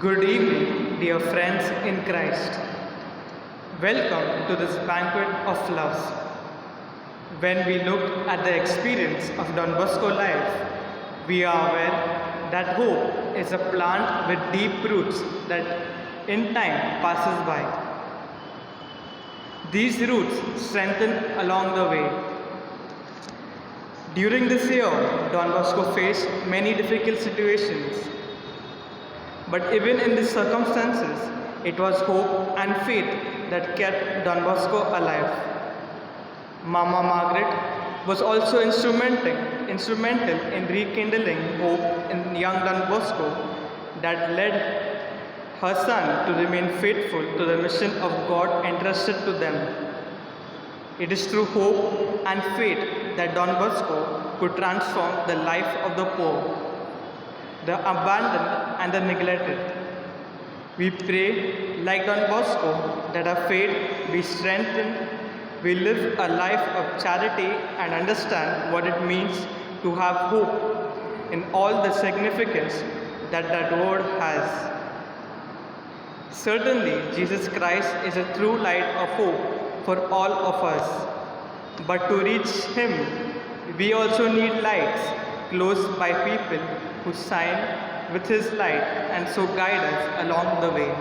Good evening, dear friends in Christ. Welcome to this banquet of loves. When we look at the experience of Don Bosco life, we are aware that hope is a plant with deep roots that in time passes by. These roots strengthen along the way. During this year, Don Bosco faced many difficult situations. But even in these circumstances, it was hope and faith that kept Don Bosco alive. Mama Margaret was also instrumental in rekindling hope in young Don Bosco that led her son to remain faithful to the mission of God entrusted to them. It is through hope and faith that Don Bosco could transform the life of the poor, the abandoned and the neglected. We pray, like Don Bosco, that our faith be strengthened, we live a life of charity and understand what it means to have hope in all the significance that that word has. Certainly, Jesus Christ is a true light of hope for all of us. But to reach Him, we also need lights close by people who shine with His light and so guide us along the way.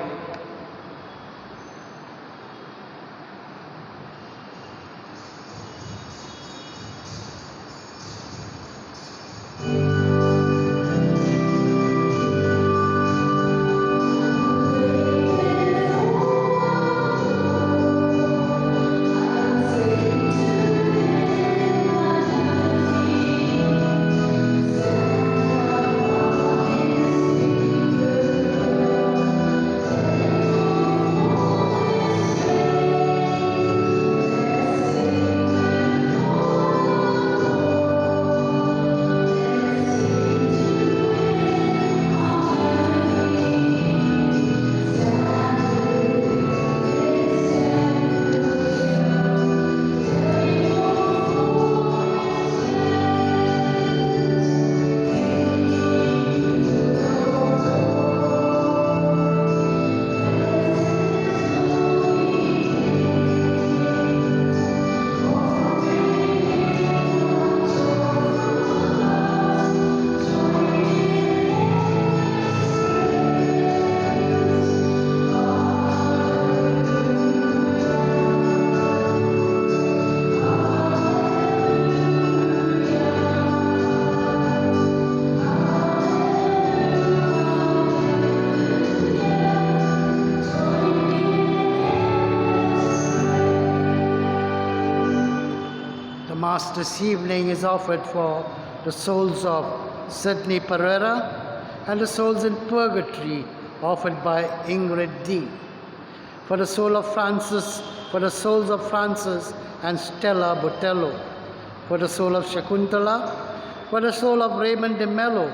Mass this evening is offered for the souls of Sydney Pereira and the souls in purgatory offered by Ingrid D. For the soul of Francis, for the souls of Francis and Stella Botello, for the soul of Shakuntala, for the soul of Raymond de Mello,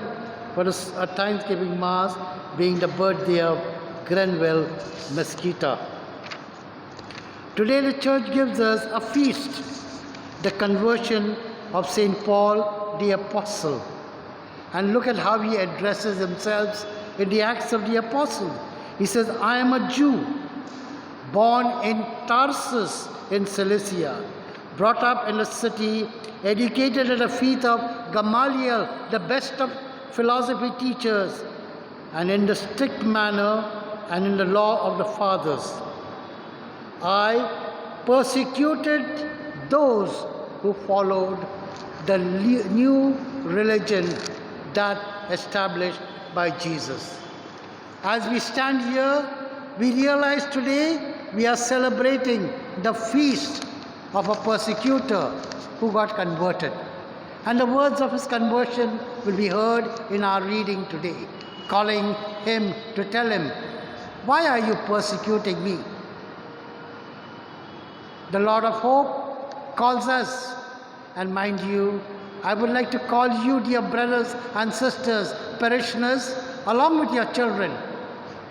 for the Thanksgiving Mass being the birthday of Grenville Mesquita. Today the Church gives us a feast, the conversion of St. Paul the Apostle. And look at how he addresses himself in the Acts of the Apostle. He says, I am a Jew, born in Tarsus in Cilicia, brought up in a city, educated at the feet of Gamaliel, the best of philosophy teachers, and in the strict manner and in the law of the fathers. I persecuted those who followed the new religion that established by Jesus. As we stand here, we realize today we are celebrating the feast of a persecutor who got converted. And the words of his conversion will be heard in our reading today, calling him to tell him, why are you persecuting me? The Lord of Hope calls us, and mind you, I would like to call you, dear brothers and sisters, parishioners, along with your children,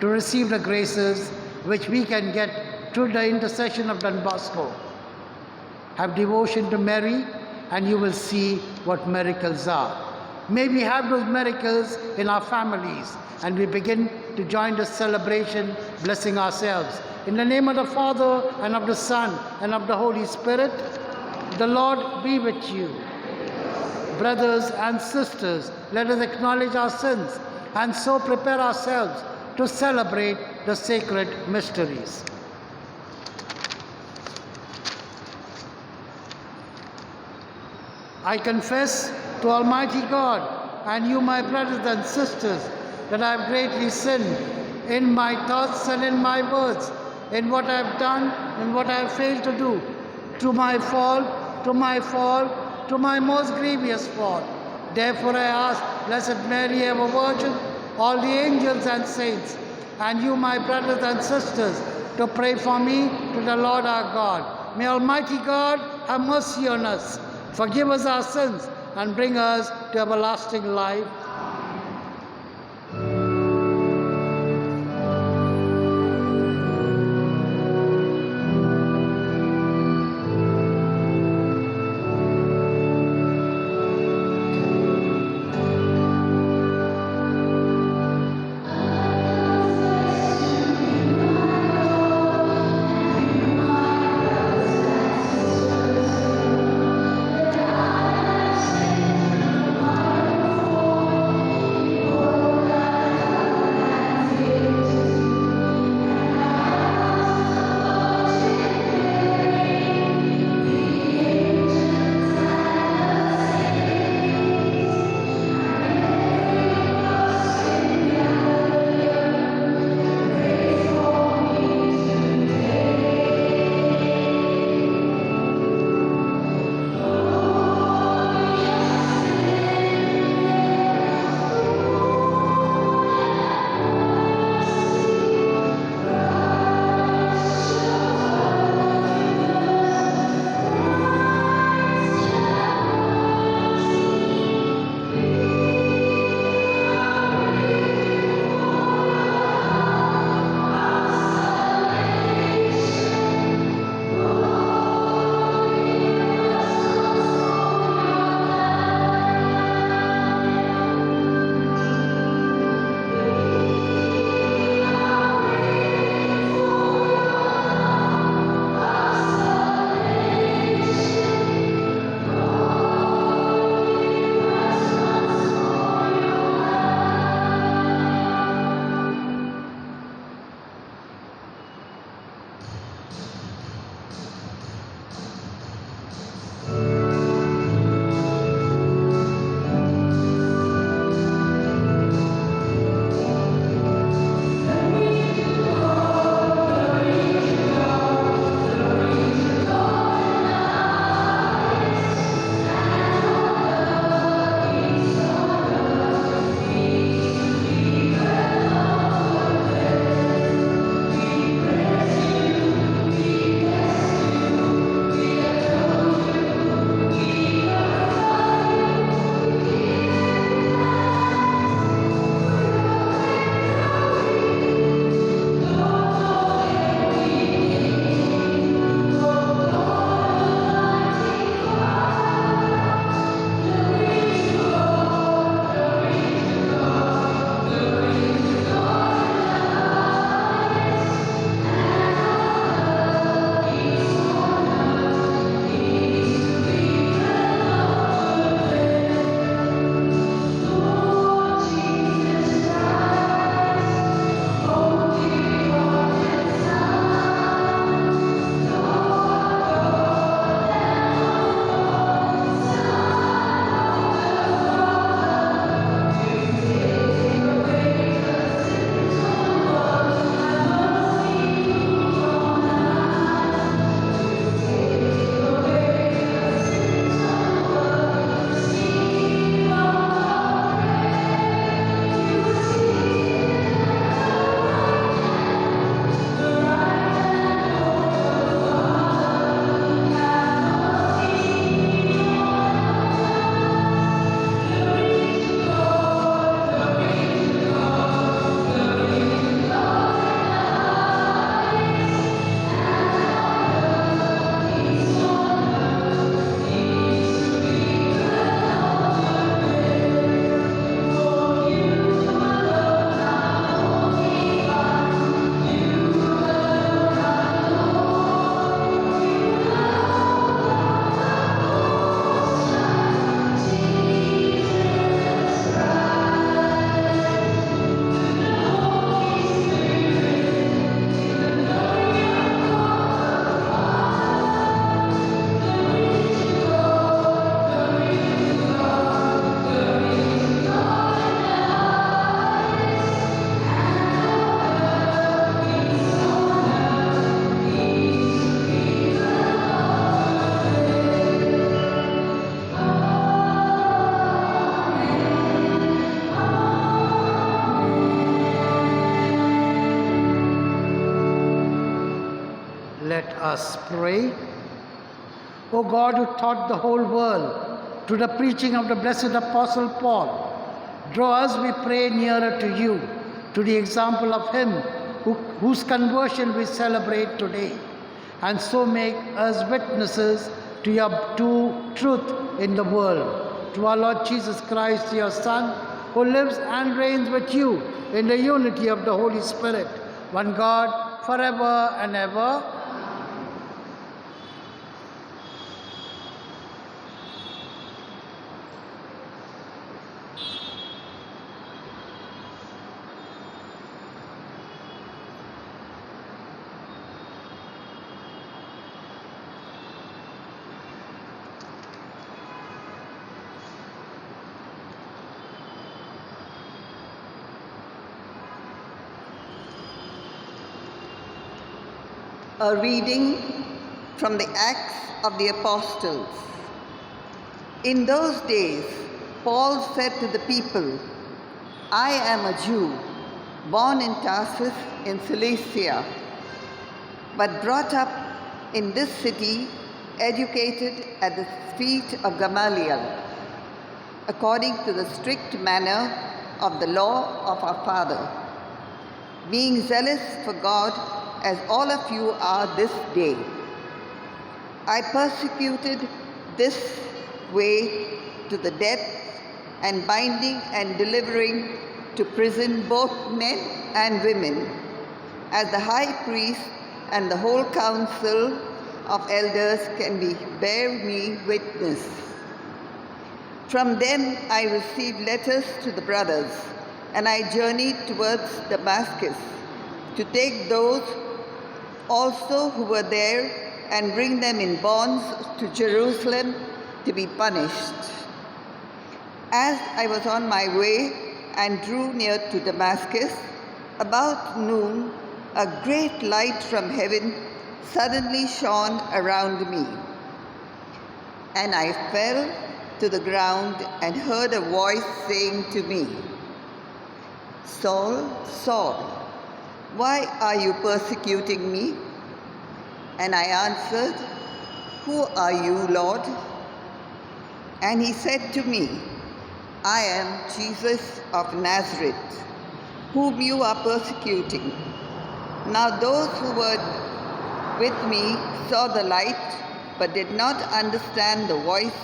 to receive the graces which we can get through the intercession of Don Bosco. Have devotion to Mary, and you will see what miracles are. May we have those miracles in our families, and we begin to join the celebration, blessing ourselves. In the name of the Father, and of the Son, and of the Holy Spirit, the Lord be with you. Brothers and sisters, let us acknowledge our sins and so prepare ourselves to celebrate the sacred mysteries. I confess to Almighty God and you, my brothers and sisters, that I have greatly sinned in my thoughts and in my words, in what I have done and what I have failed to do, to my fault, to my most grievous fault. Therefore I ask Blessed Mary, ever Virgin, all the angels and saints, and you, my brothers and sisters, to pray for me to the Lord our God. May Almighty God have mercy on us, forgive us our sins, and bring us to everlasting life. us pray. O God, who taught the whole world through the preaching of the blessed Apostle Paul, draw us, we pray, nearer to you, to the example of him whose conversion we celebrate today, and so make us witnesses to your truth in the world. Through our Lord Jesus Christ, your Son, who lives and reigns with you in the unity of the Holy Spirit, one God, forever and ever. A reading from the Acts of the Apostles. In those days, Paul said to the people, I am a Jew, born in Tarsus in Cilicia, but brought up in this city, educated at the feet of Gamaliel, according to the strict manner of the law of our father, being zealous for God as all of you are this day. I persecuted this way to the death, and binding and delivering to prison both men and women, as the high priest and the whole council of elders bear me witness. From them I received letters to the brothers, and I journeyed towards Damascus to take those also who were there and bring them in bonds to Jerusalem to be punished. As I was on my way and drew near to Damascus, about noon, a great light from heaven suddenly shone around me. And I fell to the ground and heard a voice saying to me, Saul, Saul, why are you persecuting me? And I answered, Who are you, Lord? And he said to me, I am Jesus of Nazareth, whom you are persecuting. Now those who were with me saw the light, but did not understand the voice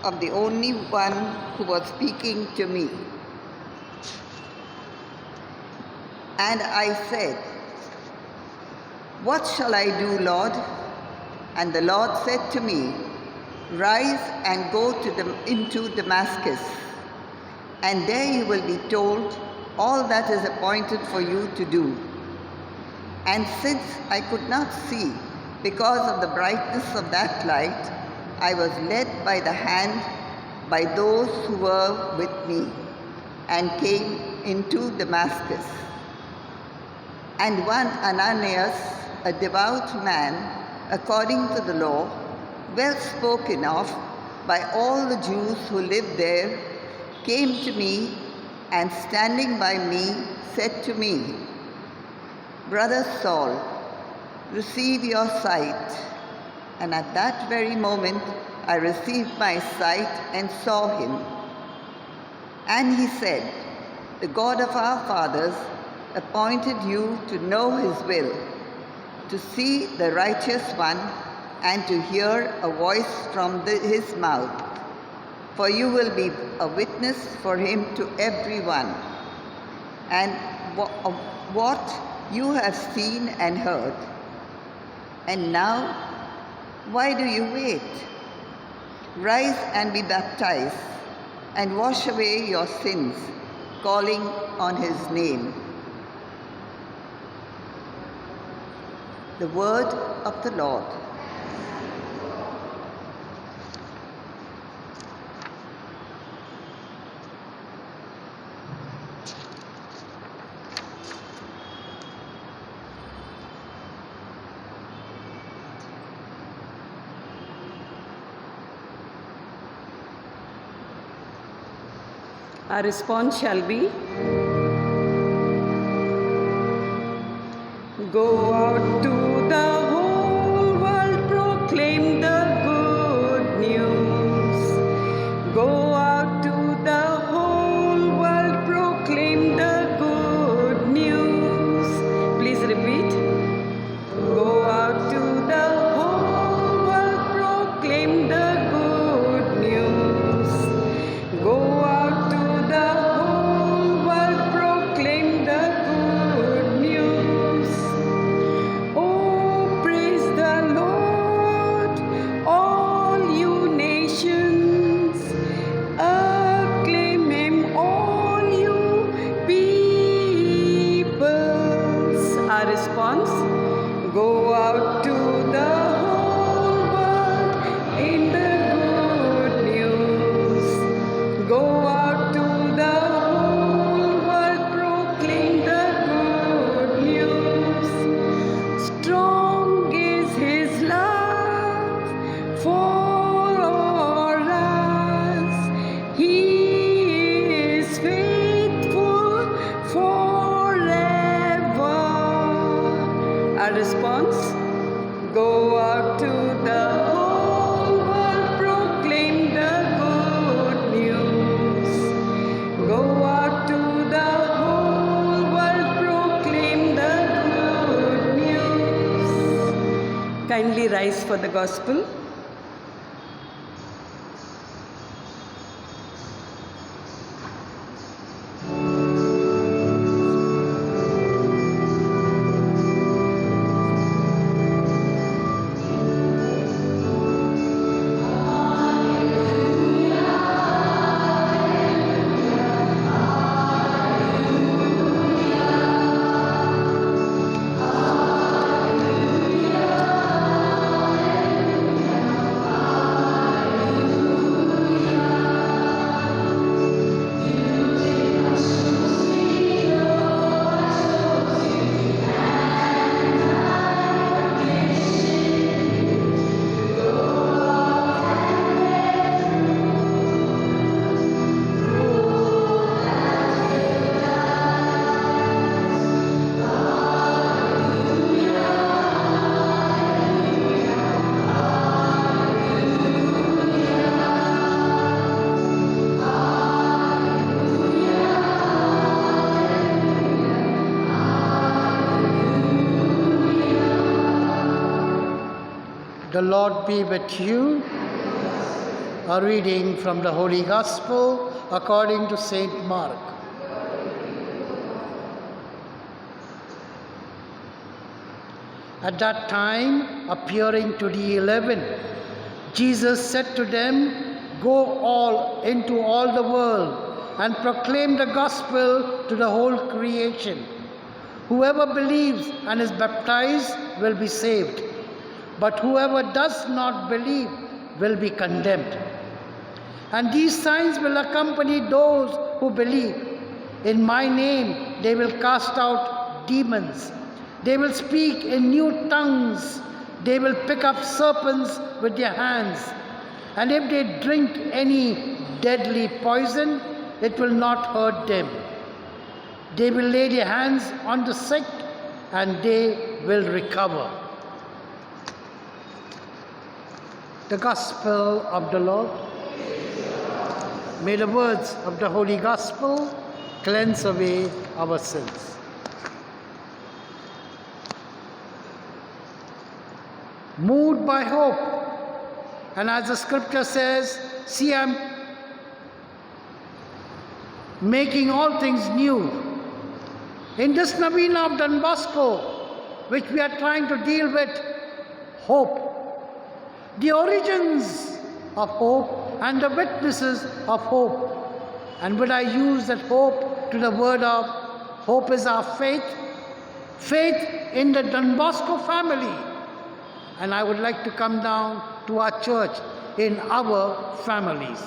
of the only one who was speaking to me. And I said, What shall I do, Lord? And the Lord said to me, Rise and go into Damascus, and there you will be told all that is appointed for you to do. And since I could not see because of the brightness of that light, I was led by the hand by those who were with me, and came into Damascus. And one Ananias, a devout man, according to the law, well spoken of by all the Jews who lived there, came to me, and standing by me, said to me, Brother Saul, receive your sight. And at that very moment I received my sight and saw him. And he said, The God of our fathers appointed you to know his will, to see the righteous one, and to hear a voice from his mouth. For you will be a witness for him to everyone, and what you have seen and heard. And now, why do you wait? Rise and be baptized, and wash away your sins, calling on his name. The word of the Lord. Our response shall be, Go out to the whole kindly rise for the gospel. The Lord be with you. A reading from the Holy Gospel according to Saint Mark. At that time, appearing to the 11, Jesus said to them, "Go all into all the world and proclaim the gospel to the whole creation. Whoever believes and is baptized will be saved, but whoever does not believe will be condemned. And these signs will accompany those who believe. In my name they will cast out demons. They will speak in new tongues. They will pick up serpents with their hands. And if they drink any deadly poison, it will not hurt them. They will lay their hands on the sick and they will recover." The Gospel of the Lord. May the words of the Holy Gospel cleanse away our sins. Moved by hope, and as the scripture says, "See, I'm making all things new." In this Novena of Don Bosco, which we are trying to deal with, hope. The origins of hope and the witnesses of hope. And would I use that hope to the word of hope is our faith? Faith in the Don Bosco family. And I would like to come down to our church in our families.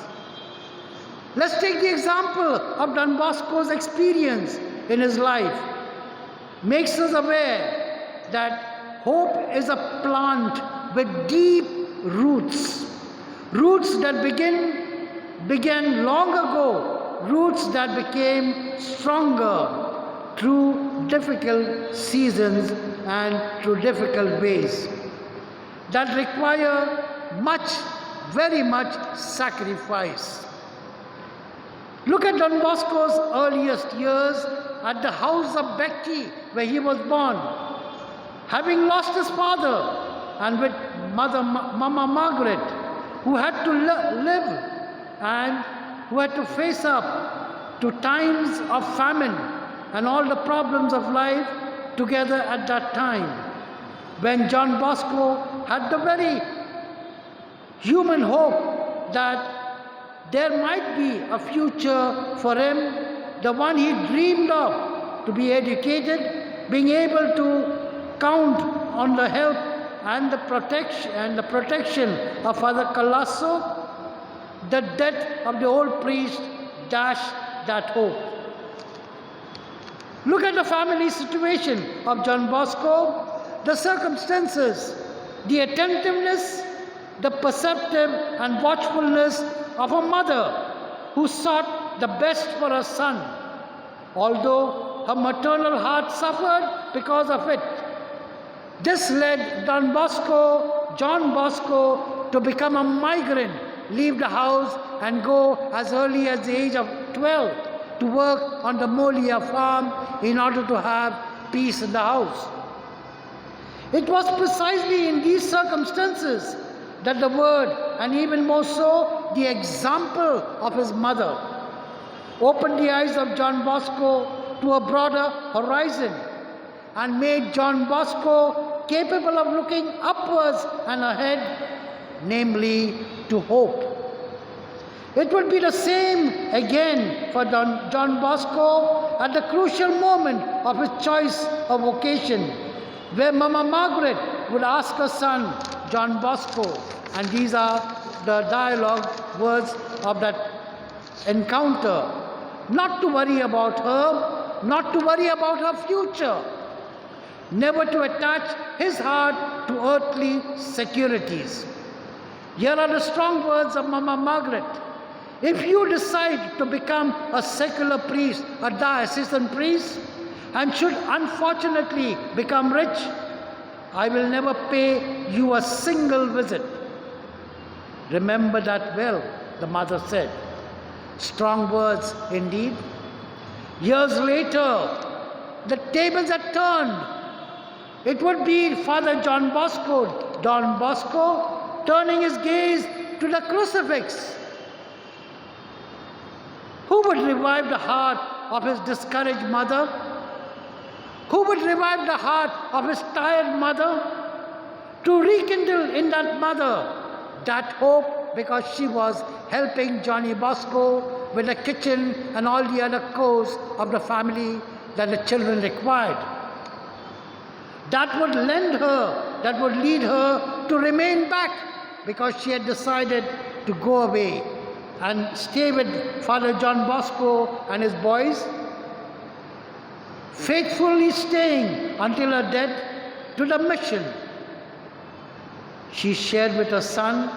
Let's take the example of Don Bosco's experience in his life. Makes us aware that hope is a plant with deep roots. Roots that began long ago. Roots that became stronger through difficult seasons and through difficult ways. That require much, very much sacrifice. Look at Don Bosco's earliest years at the house of Becky, where he was born. Having lost his father, and with Mama Margaret, who had to live and who had to face up to times of famine and all the problems of life together at that time. When John Bosco had the very human hope that there might be a future for him, the one he dreamed of, to be educated, being able to count on the help and the protection of Father Calasso. The death of the old priest dashed that hope. Look at the family situation of John Bosco, the circumstances, the attentiveness, the perceptive and watchfulness of a mother who sought the best for her son, although her maternal heart suffered because of it. This led John Bosco, to become a migrant, leave the house and go as early as the age of 12 to work on the Molia farm in order to have peace in the house. It was precisely in these circumstances that the word, and even more so, the example of his mother, opened the eyes of John Bosco to a broader horizon and made John Bosco capable of looking upwards and ahead, namely to hope. It would be the same again for John Bosco at the crucial moment of his choice of vocation, where Mama Margaret would ask her son, John Bosco, and these are the dialogue words of that encounter, not to worry about her, not to worry about her future, never to attach his heart to earthly securities. Here are the strong words of Mama Margaret. If you decide to become a secular priest, a diocesan priest, and should unfortunately become rich, I will never pay you a single visit. Remember that well, the mother said. Strong words indeed. Years later, the tables had turned. It would be Father John Bosco, turning his gaze to the crucifix. Who would revive the heart of his discouraged mother? Who would revive the heart of his tired mother? To rekindle in that mother that hope, because she was helping Johnny Bosco with the kitchen and all the other chores of the family that the children required. That would lead her to remain back, because she had decided to go away and stay with Father John Bosco and his boys, faithfully staying until her death to the mission. She shared with her son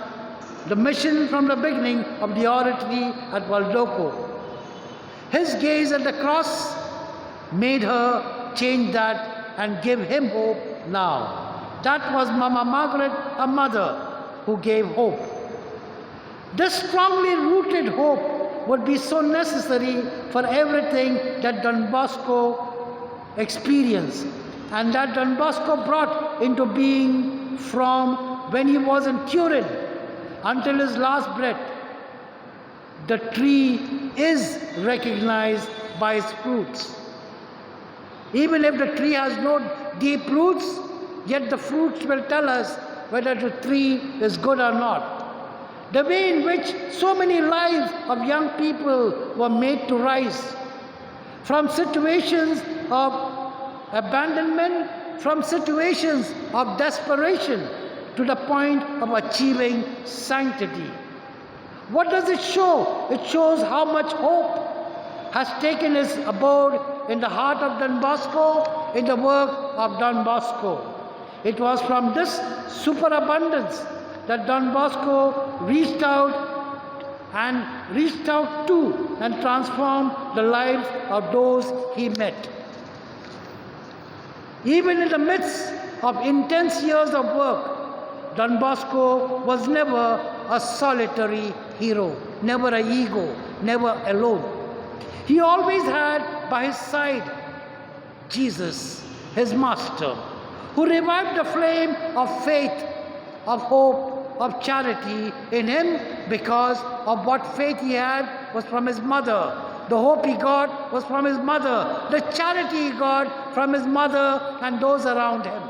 the mission from the beginning of the oratory at Valdoco. His gaze at the cross made her change that and give him hope now. That was Mama Margaret, a mother, who gave hope. This strongly rooted hope would be so necessary for everything that Don Bosco experienced, and that Don Bosco brought into being from when he was in Turin until his last breath. The tree is recognized by its fruits. Even if the tree has no deep roots, yet the fruits will tell us whether the tree is good or not. The way in which so many lives of young people were made to rise from situations of abandonment, from situations of desperation, to the point of achieving sanctity. What does it show? It shows how much hope has taken its abode in the heart of Don Bosco, in the work of Don Bosco. It was from this superabundance that Don Bosco reached out to and transformed the lives of those he met. Even in the midst of intense years of work, Don Bosco was never a solitary hero, never an ego, never alone. He always had by his side Jesus, his master, who revived the flame of faith, of hope, of charity in him, because of what faith he had was from his mother. The hope he got was from his mother. The charity he got from his mother and those around him.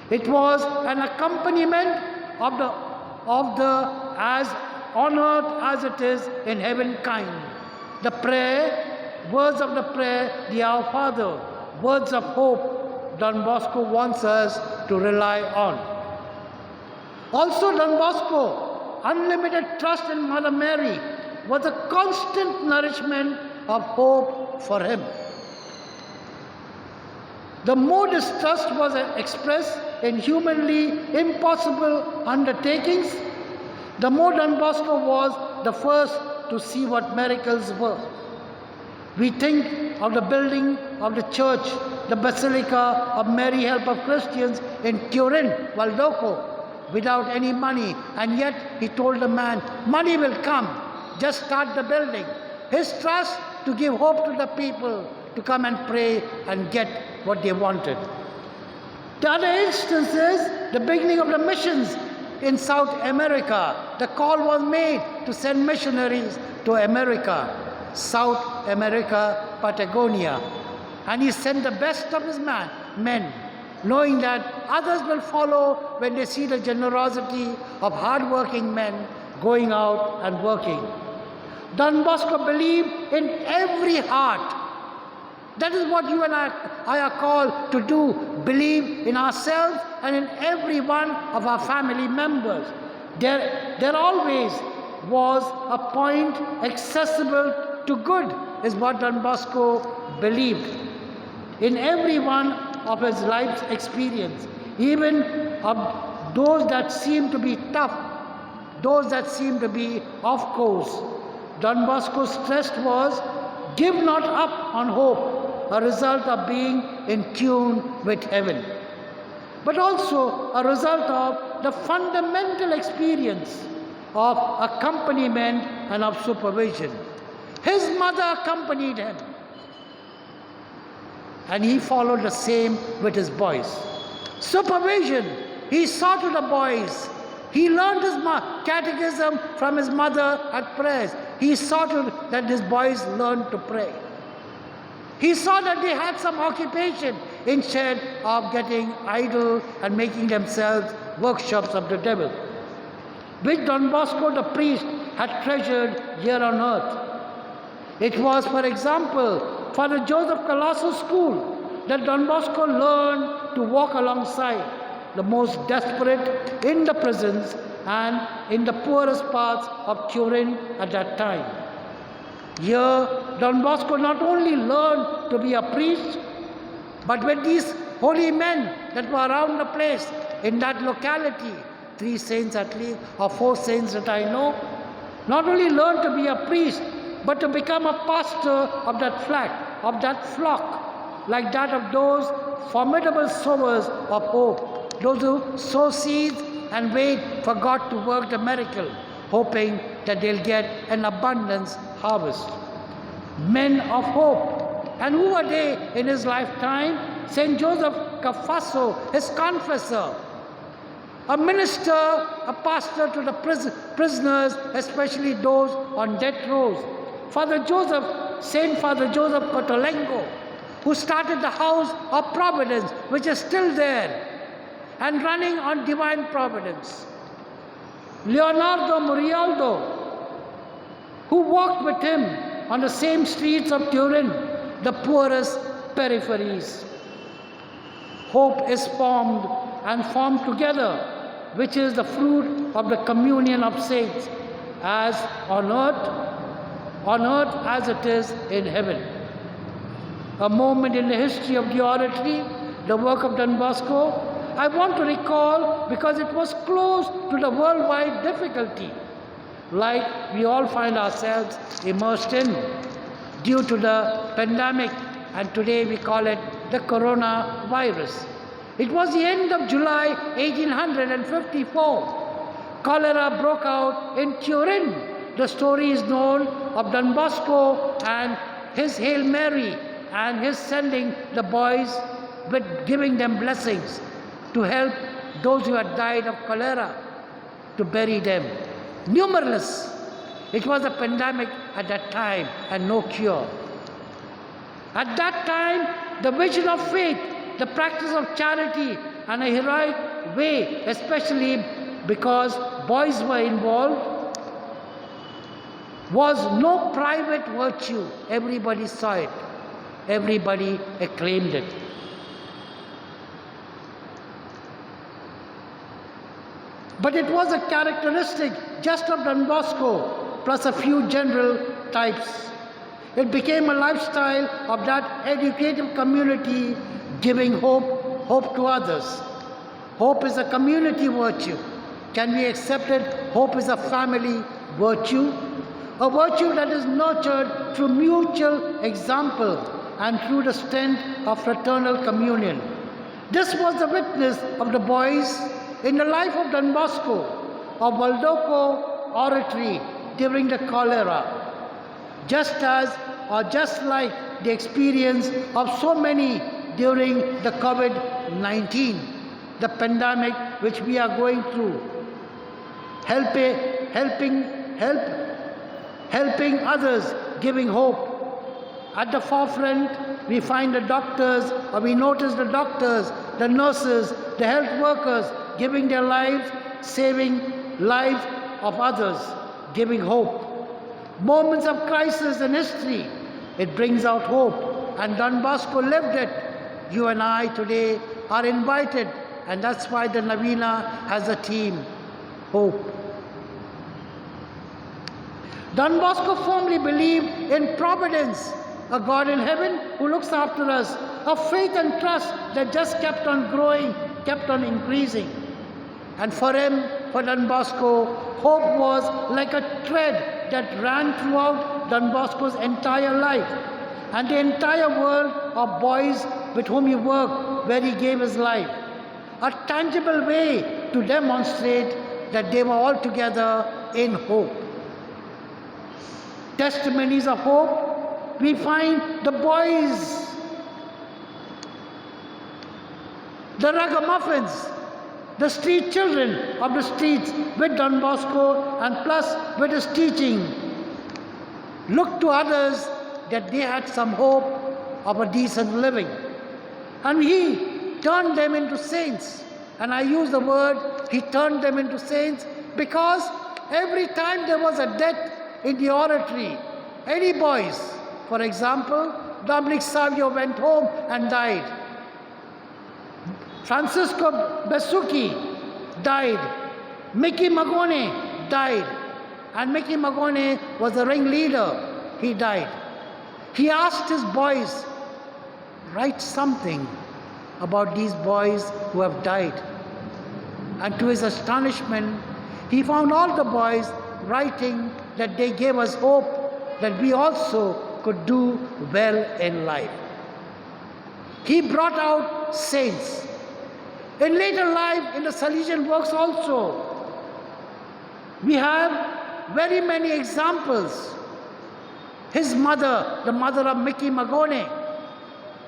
It was an accompaniment of the as on earth as it is in heaven kind. The prayer, words of the prayer, the Our Father, words of hope, Don Bosco wants us to rely on. Also, Don Bosco, unlimited trust in Mother Mary, was a constant nourishment of hope for him. The more this trust was expressed in humanly impossible undertakings, the more Don Bosco was the first to see what miracles were. We think of the building of the church, the Basilica of Mary Help of Christians in Turin, Valdoco, without any money, and yet he told the man, money will come, just start the building. His trust to give hope to the people to come and pray and get what they wanted. The other instance is the beginning of the missions in South America. The call was made to send missionaries to America, South America, Patagonia. And he sent the best of his men, knowing that others will follow when they see the generosity of hard-working men going out and working. Don Bosco believed in every heart. That is what you and I are called to do, believe in ourselves and in every one of our family members. There always was a point accessible to good, is what Don Bosco believed. In every one of his life's experience, even of those that seem to be tough, those that seem to be off course, Don Bosco stressed was, give not up on hope, a result of being in tune with heaven, but also a result of the fundamental experience of accompaniment and of supervision. His mother accompanied him, and he followed the same with his boys. Supervision, he saw to the boys. He learned his catechism from his mother at prayers. He saw to that his boys learned to pray. He saw that they had some occupation instead of getting idle and making themselves workshops of the devil, which Don Bosco the priest had treasured here on earth. It was, for example, Father Joseph Colasso School that Don Bosco learned to walk alongside the most desperate in the prisons and in the poorest parts of Turin at that time. Here, Don Bosco not only learned to be a priest, but with these holy men that were around the place in that locality, 3 saints at least, or 4 saints that I know, not only learned to be a priest, but to become a pastor of that flock, like that of those formidable sowers of hope, those who sow seeds and wait for God to work the miracle, hoping that they'll get an abundance harvest. Men of hope. And who were they in his lifetime? St. Joseph Cafasso, his confessor, a minister, a pastor to the prisoners, especially those on death rows. Saint Father Joseph Cotolengo, who started the House of Providence, which is still there and running on divine providence. Leonardo Murialdo, who walked with him on the same streets of Turin, the poorest peripheries. Hope is formed together, which is the fruit of the communion of saints, as on earth as it is in heaven. A moment in the history of the oratory, the work of Don Bosco, I want to recall because it was close to the worldwide difficulty, like we all find ourselves immersed in due to the pandemic, and today we call it the coronavirus. It was the end of July 1854. Cholera broke out in Turin. The story is known of Don Bosco and his Hail Mary and his sending the boys with giving them blessings to help those who had died of cholera, to bury them. Numerous. It was a pandemic at that time and no cure. At that time, the vision of faith, the practice of charity and a heroic way, especially because boys were involved, was no private virtue. Everybody saw it. Everybody acclaimed it. But it was a characteristic just of Don Bosco, plus a few general types. It became a lifestyle of that educative community, giving hope to others. Hope is a community virtue. Can we accept it? Hope is a family virtue. A virtue that is nurtured through mutual example and through the strength of fraternal communion. This was the witness of the boys in the life of Don Bosco, of Valdoco Oratory during the cholera, just like the experience of so many during the COVID-19. the pandemic which we are going through. Helping others, giving hope. At the forefront, we find the doctors, or we notice the doctors, the nurses, the health workers giving their lives, saving lives of others, giving hope. Moments of crisis in history, it brings out hope. And Don Bosco lived it. You and I today are invited, and that's why the Novena has a theme, hope. Don Bosco firmly believed in providence, a God in heaven who looks after us, a faith and trust that just kept on growing, kept on increasing. And for him, for Don Bosco, hope was like a thread that ran throughout Don Bosco's entire life and the entire world of boys with whom he worked, where he gave his life. A tangible way to demonstrate that they were all together in hope. Testimonies of hope, we find the boys, the ragamuffins, the street children of the streets with Don Bosco, and plus with his teaching, looked to others that they had some hope of a decent living. And he turned them into saints. And I use the word, he turned them into saints, because every time there was a death in the oratory, any boys, for example, Dominic Savio went home and died. Francisco Besuki died. Mickey Magone died. And Mickey Magone was the ringleader. He died. He asked his boys, write something about these boys who have died. And to his astonishment, he found all the boys writing that they gave us hope that we also could do well in life. He brought out saints. In later life, in the Salesian works also, we have very many examples. His mother, the mother of Mickey Magone,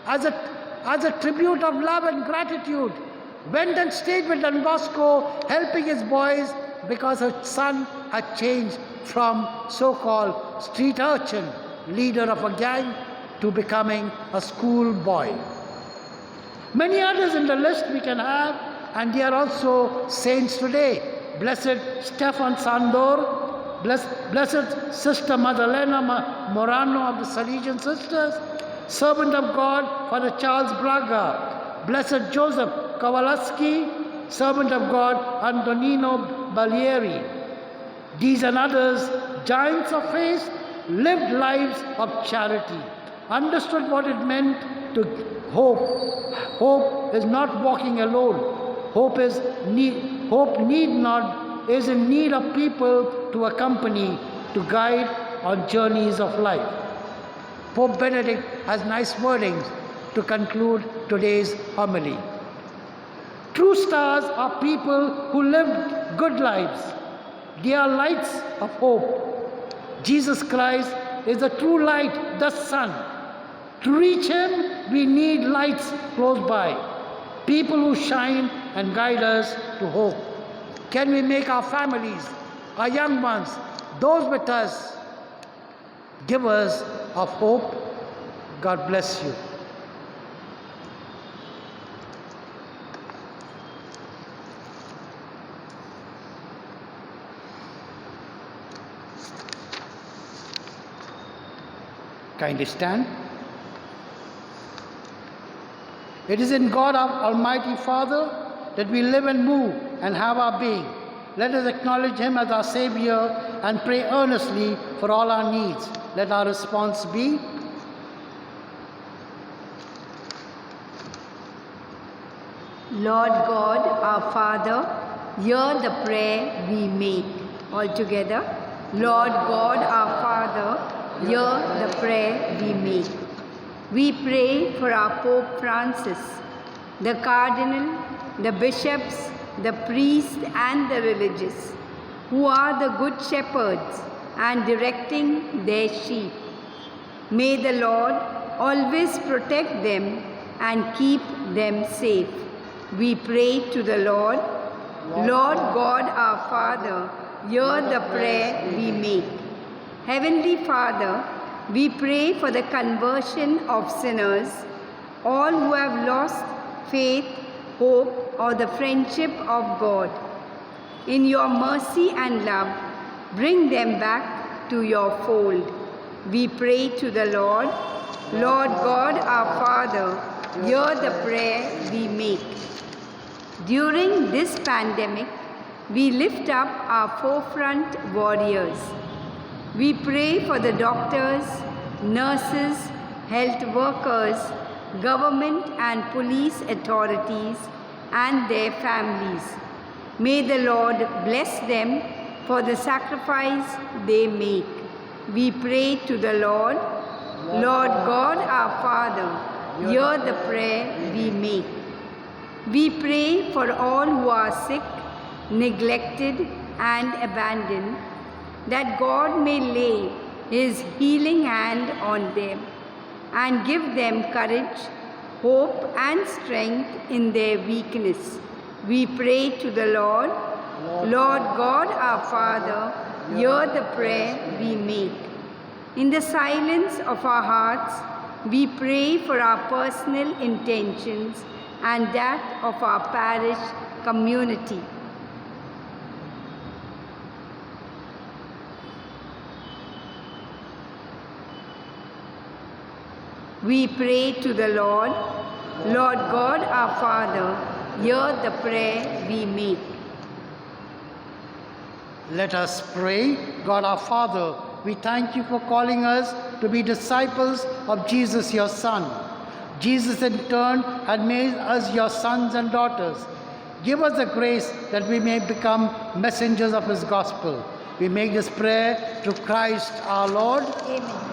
as a tribute of love and gratitude, went and stayed with Don Bosco, helping his boys, because her son had changed from so-called street urchin, leader of a gang, to becoming a school boy. Many others in the list we can have, and they are also saints today. Blessed Stefan Sandor, Blessed Sister Madalena Morano of the Salesian Sisters, Servant of God, Father Charles Braga, Blessed Joseph Kowalski, Servant of God, Antonino Balieri. These and others, giants of faith, lived lives of charity, understood what it meant to hope. Hope is not walking alone. Hope is in need of people to accompany, to guide on journeys of life. Pope Benedict has nice wordings to conclude today's homily. True stars are people who lived good lives. They are lights of hope. Jesus Christ is the true light, the sun. To reach him, we need lights close by, people who shine and guide us to hope. Can we make our families, our young ones, those with us, givers of hope? God bless you. Kindly stand. It is in God, our Almighty Father, that we live and move and have our being. Let us acknowledge him as our Savior and pray earnestly for all our needs. Let our response be, Lord God, our Father, hear the prayer we make. All together. Lord God, our Father, hear the prayer we make. We pray for our Pope Francis, the Cardinal, the bishops, the priests and the religious, who are the good shepherds and directing their sheep. May the Lord always protect them and keep them safe. we pray to the Lord. Lord God our Father, hear the prayer we make. Heavenly Father, we pray for the conversion of sinners, all who have lost faith, hope, or the friendship of God. In your mercy and love, bring them back to your fold. We pray to the Lord. Lord God our Father, hear the prayer we make. During this pandemic, we lift up our forefront warriors. We pray for the doctors, nurses, health workers, government and police authorities, and their families. May the Lord bless them for the sacrifice they make. We pray to the Lord. Lord God our Father, hear the prayer we make. We pray for all who are sick, neglected, and abandoned, that God may lay His healing hand on them and give them courage, hope, and strength in their weakness. We pray to the Lord. Lord God our Father, hear the prayer we make. In the silence of our hearts, we pray for our personal intentions and that of our parish community. We pray to the Lord. Lord God our Father, hear the prayer we make. Let us pray. God our Father, we thank you for calling us to be disciples of Jesus, your Son. Jesus in turn had made us your sons and daughters. Give us the grace that we may become messengers of His gospel. We make this prayer through Christ our Lord. Amen.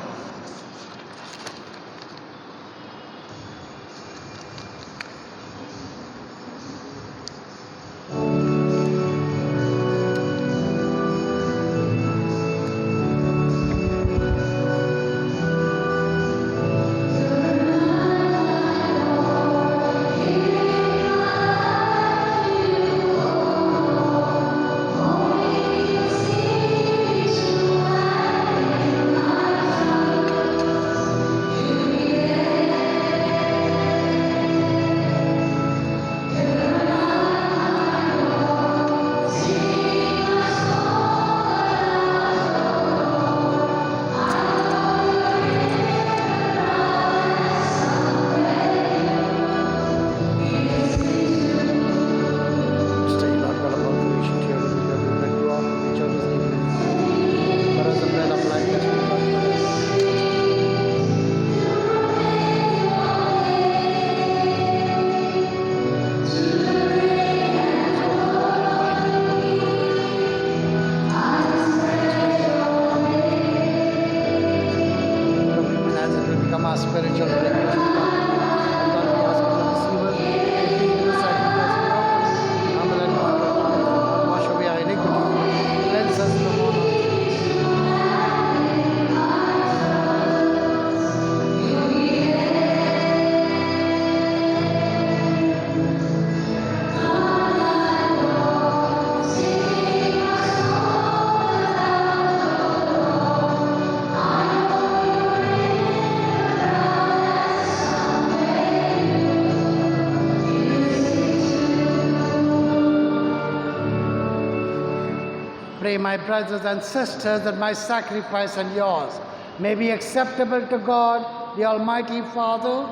Pray, my brothers and sisters, that my sacrifice and yours may be acceptable to God, the Almighty Father.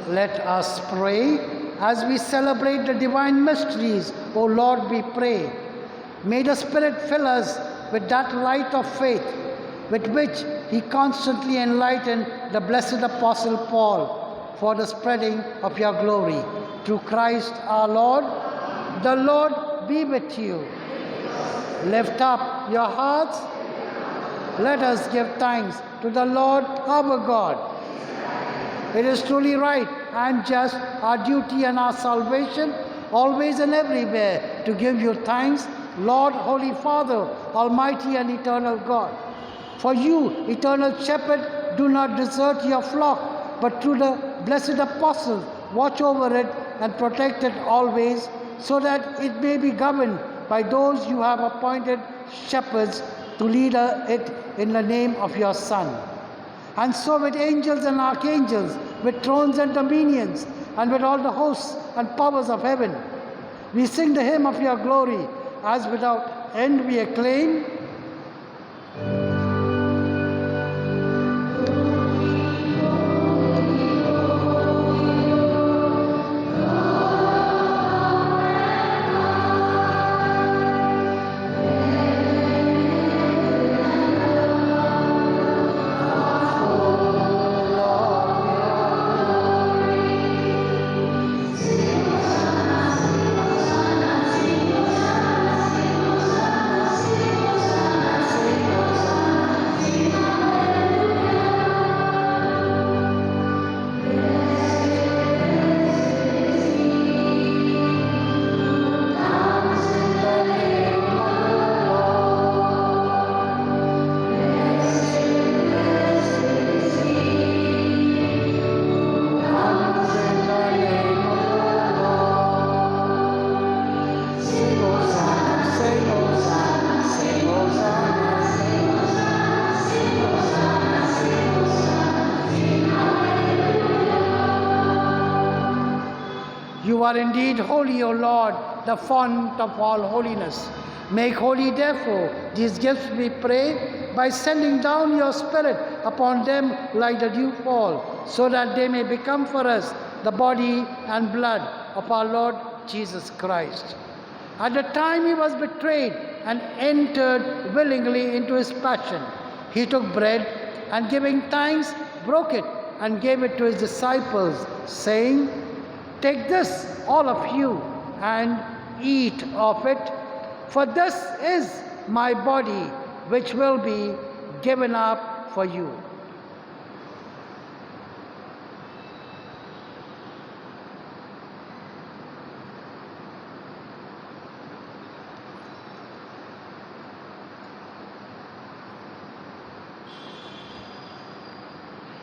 Let us pray as we celebrate the divine mysteries. O Lord, we pray. May the Spirit fill us with that light of faith with which He constantly enlightened the blessed Apostle Paul for the spreading of your glory. Through Christ our Lord. The Lord be with you. Lift up your hearts. Let us give thanks to the Lord our God. It is truly right and just, our duty and our salvation, always and everywhere, to give you thanks, Lord, Holy Father, Almighty and eternal God. For you, eternal shepherd, do not desert your flock, but through the blessed apostles, watch over it and protect it always, so that it may be governed by those you have appointed shepherds to lead it in the name of your Son. And so with angels and archangels, with thrones and dominions, and with all the hosts and powers of heaven, we sing the hymn of your glory, as without end we acclaim. You are indeed holy, O Lord, the font of all holiness. Make holy, therefore, these gifts, we pray, by sending down your Spirit upon them like the dew fall, so that they may become for us the body and blood of our Lord Jesus Christ. At the time he was betrayed and entered willingly into his passion, he took bread and, giving thanks, broke it and gave it to his disciples, saying, "Take this, all of you, and eat of it, for this is my body, which will be given up for you."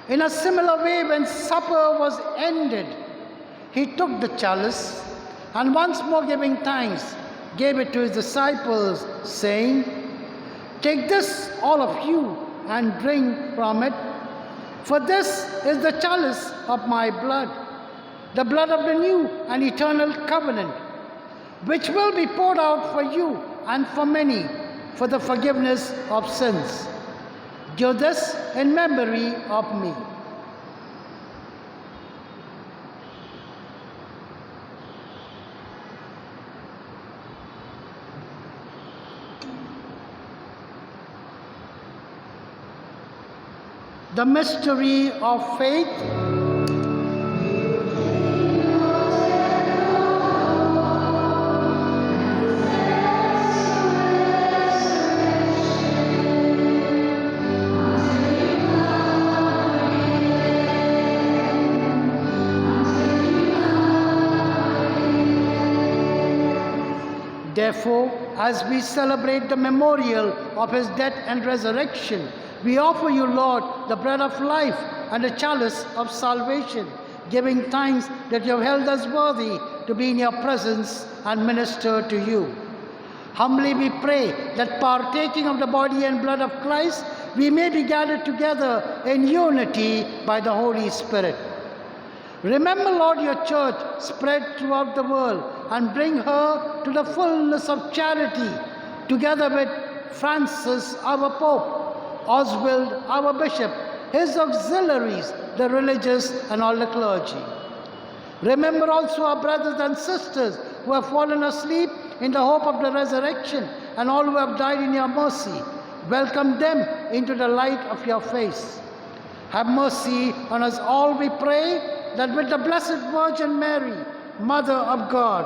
In a similar way, when supper was ended, he took the chalice and, once more giving thanks, gave it to his disciples, saying, "Take this, all of you, and drink from it, for this is the chalice of my blood, the blood of the new and eternal covenant, which will be poured out for you and for many for the forgiveness of sins. Do this in memory of me." The mystery of faith. Therefore, as we celebrate the memorial of his death and resurrection, we offer you, Lord, the bread of life and the chalice of salvation, giving thanks that you have held us worthy to be in your presence and minister to you. Humbly we pray that, partaking of the body and blood of Christ, we may be gathered together in unity by the Holy Spirit. Remember, Lord, your church spread throughout the world, and bring her to the fullness of charity, together with Francis, our Pope, Oswald, our Bishop, his auxiliaries, the religious, and all the clergy. Remember also our brothers and sisters who have fallen asleep in the hope of the resurrection, and all who have died in your mercy. Welcome them into the light of your face. Have mercy on us all, we pray, that with the Blessed Virgin Mary, Mother of God,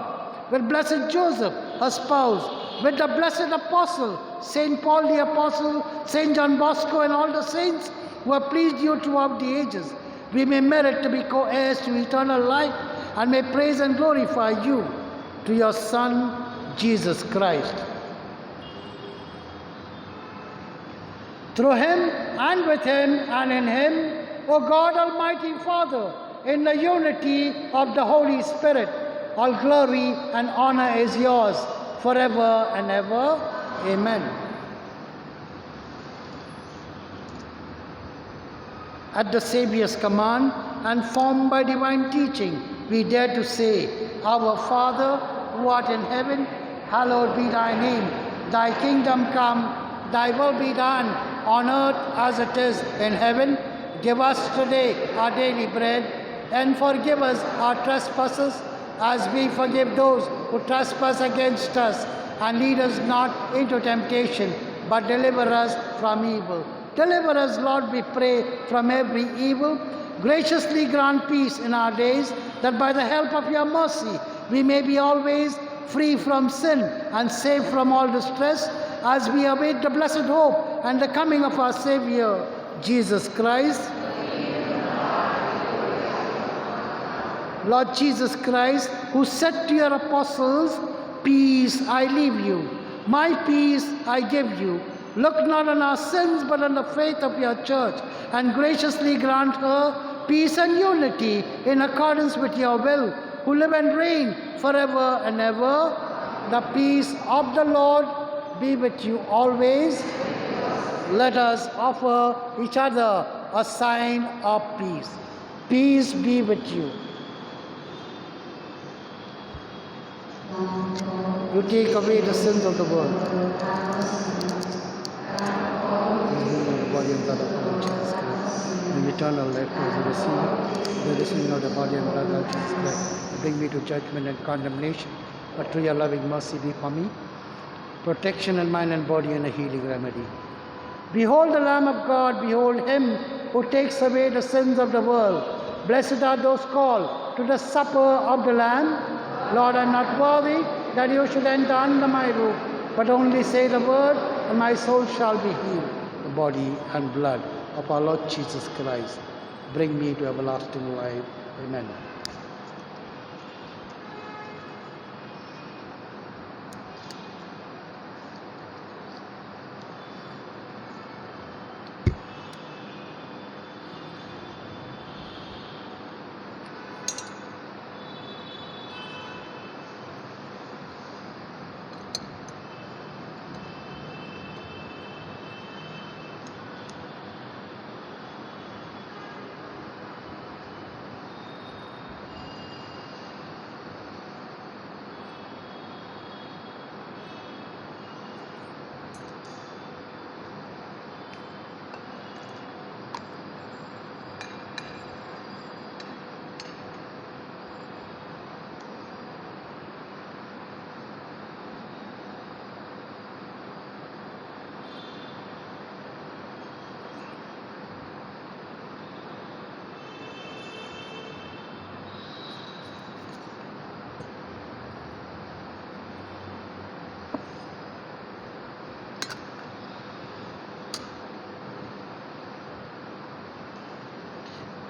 with Blessed Joseph, her spouse, with the blessed apostle, St. Paul the Apostle, St. John Bosco, and all the saints who have pleased you throughout the ages, we may merit to be co-heirs to eternal life, and may praise and glorify you through your Son, Jesus Christ. through him and with him and in him, O God, Almighty Father, in the unity of the Holy Spirit, all glory and honor is yours forever and ever. Amen. At the Saviour's command and formed by divine teaching, we dare to say, Our Father, who art in heaven, hallowed be thy name. Thy kingdom come, thy will be done on earth as it is in heaven. Give us today our daily bread, and forgive us our trespasses as we forgive those who trespass against us. And lead us not into temptation, but deliver us from evil. Deliver us, Lord, we pray, from every evil. Graciously grant peace in our days, that by the help of your mercy we may be always free from sin and safe from all distress, as we await the blessed hope and the coming of our Savior, Jesus Christ. Lord Jesus Christ, who said to your apostles, Peace I leave you, my peace I give you. Look not on our sins, but on the faith of your church, and graciously grant her peace and unity in accordance with your will, who live and reign forever and ever. The peace of the Lord be with you always. Let us offer each other a sign of peace. Peace be with you. You take away the sins of the world. Body and blood of our Lord Jesus Christ. In eternal life, receive the receiving of the body and blood of Jesus Christ. Bring me to judgment and condemnation, but through your loving mercy be for me protection in mind and body and a healing remedy. Behold the Lamb of God, behold him who takes away the sins of the world. Blessed are those called to the supper of the Lamb. Lord, I am not worthy that you should enter under my roof, but only say the word, and my soul shall be healed. The body and blood of our Lord Jesus Christ, bring me to everlasting life. Amen.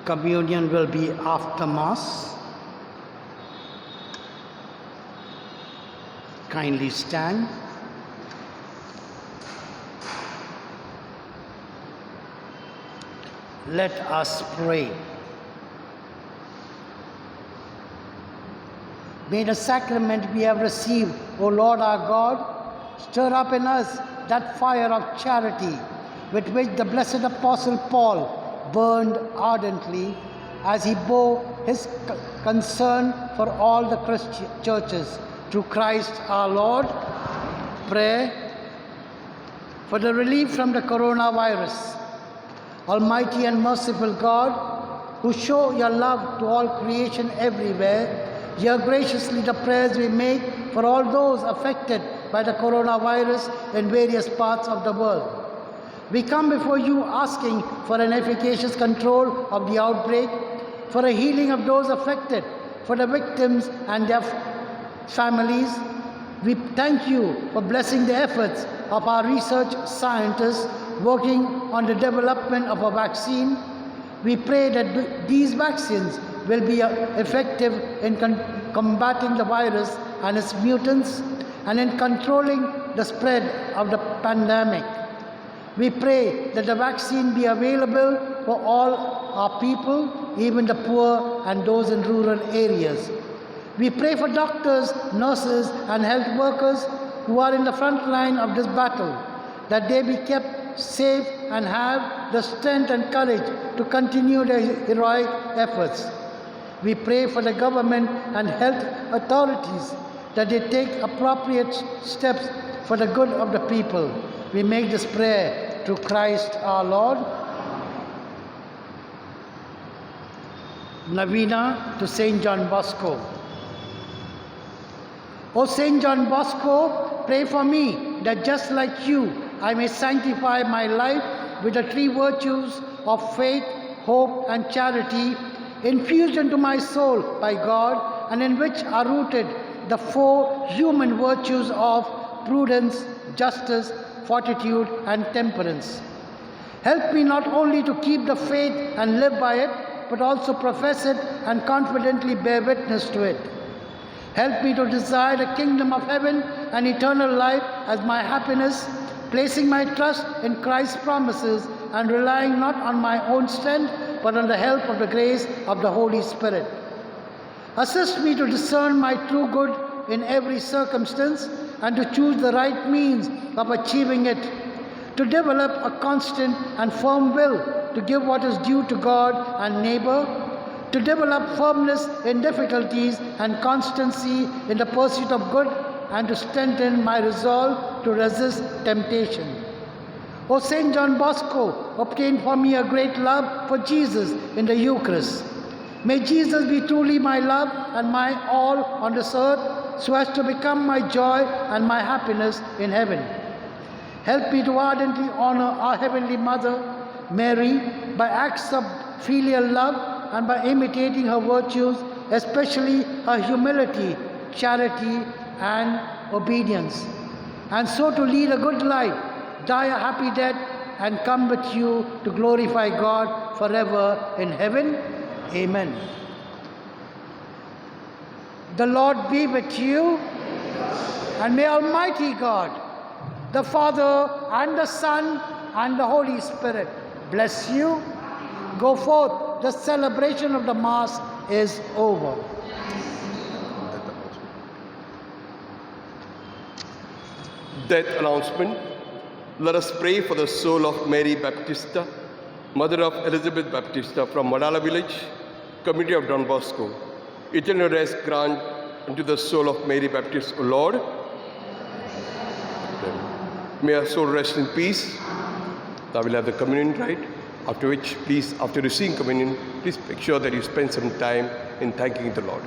Communion will be after Mass. Kindly stand. Let us pray. May the sacrament we have received, O Lord our God, stir up in us that fire of charity with which the blessed Apostle Paul burned ardently as he bore his concern for all the Christian churches. Through Christ our Lord. Pray for the relief from the coronavirus. Almighty and merciful God, who show your love to all creation everywhere, hear graciously the prayers we make for all those affected by the coronavirus in various parts of the world. We come before you asking for an efficacious control of the outbreak, for a healing of those affected, for the victims and their families. We thank you for blessing the efforts of our research scientists working on the development of a vaccine. We pray that these vaccines will be effective in combating the virus and its mutants and in controlling the spread of the pandemic. We pray that the vaccine be available for all our people, even the poor and those in rural areas. We pray for doctors, nurses, and health workers who are in the front line of this battle, that they be kept safe and have the strength and courage to continue their heroic efforts. We pray for the government and health authorities that they take appropriate steps for the good of the people. We make this prayer through Christ our Lord. Novena to Saint John Bosco. O Saint John Bosco, pray for me that just like you, I may sanctify my life with the three virtues of faith, hope, and charity, infused into my soul by God, and in which are rooted the four human virtues of prudence, justice, fortitude, and temperance. Help me not only to keep the faith and live by it, but also profess it and confidently bear witness to it. Help me to desire the kingdom of heaven and eternal life as my happiness, placing my trust in Christ's promises and relying not on my own strength, but on the help of the grace of the Holy Spirit. Assist me to discern my true good in every circumstance and to choose the right means of achieving it, to develop a constant and firm will to give what is due to God and neighbor, to develop firmness in difficulties and constancy in the pursuit of good, and to strengthen my resolve to resist temptation. O Saint John Bosco, obtain for me a great love for Jesus in the Eucharist. May Jesus be truly my love and my all on this earth, so as to become my joy and my happiness in heaven. Help me to ardently honor our Heavenly Mother, Mary, by acts of filial love and by imitating her virtues, especially her humility, charity, and obedience, and so to lead a good life, die a happy death, and come with you to glorify God forever in heaven. Amen. The Lord be with you, and may Almighty God, the Father and the Son and the Holy Spirit bless you. Go forth. The celebration of the Mass is over. Death announcement. Let us pray for the soul of Mary Baptista, mother of Elizabeth Baptista from Madala village, community of Don Bosco. Eternal rest grant unto the soul of Mary Baptista, O Lord. May her soul rest in peace. Now we'll have the communion rite. After which, please, after receiving communion, please make sure that you spend some time in thanking the Lord.